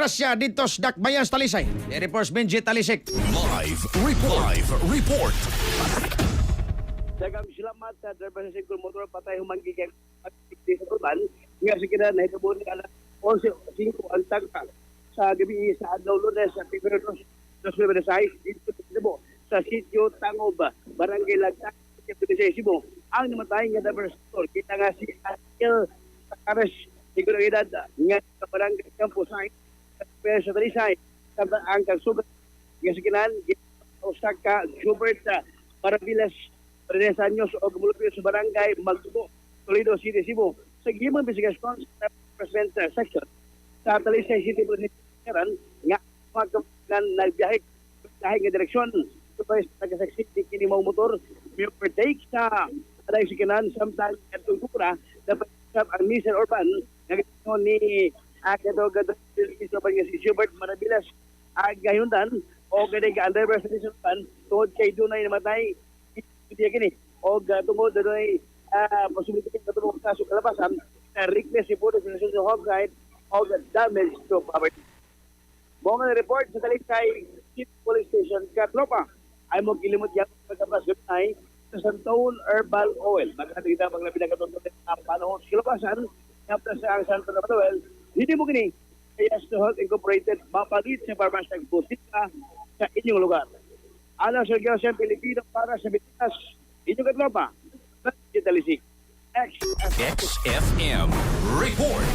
Rasya dito sa Dakbayan, Talisay. Reports Benji Talisik. Live report. Dagang salamat sa driver sa Singkul Motor patay humanggigan at sa kurban. Nga sa kina na hitabo ni alas 11:05 ang tagka sa gabi sa adlaw Lunes sa February 2026 dito sa Cebu sa sitio Tangob, Barangay Lagta, Cebu. Ang namatay nga driver kita nga si Akil Sakares, siguro edad nga sa Barangay Campo Sai sa Talisay. Ang kagsugat nga sa kinan Osaka Schubert Maravillas 3 anyos o gumulupyo sa barangay Magtubo, Toledo City, Cebu. Sa gimong investigasyon sa President Section sa Talisay City President nga magkapalan nagbiyahe nga direksyon ito pa sa nagasaksi kini mga motor may overtake sa aday si kanan samtang itong kura dapat ang Mr. Orban nagkakaroon ni Agadoga si Schubert Maravillas agayundan o ganay ka underwear sa Orban tuhod kay Dunay namatay hindi gini o tungod doon posibilidad ng katulong kaso kalabasan na request si Pulis sa homicide o damage to property. Mga report sa Talisay City Police Station Katropa ay mo gilimot yung pagkabas ay sa Santoon Herbal Oil. Magkakita mga pinagkatuntun ng panahon sa kalabasan kapta sa ang Santoon Herbal Oil hindi mo gini kaya Health Incorporated mapalit sa Barbasang Busita sa inyong lugar. Alang sa Gawasyan Pilipino para sa Bitas, inyong katropa, Talisik. XFM report.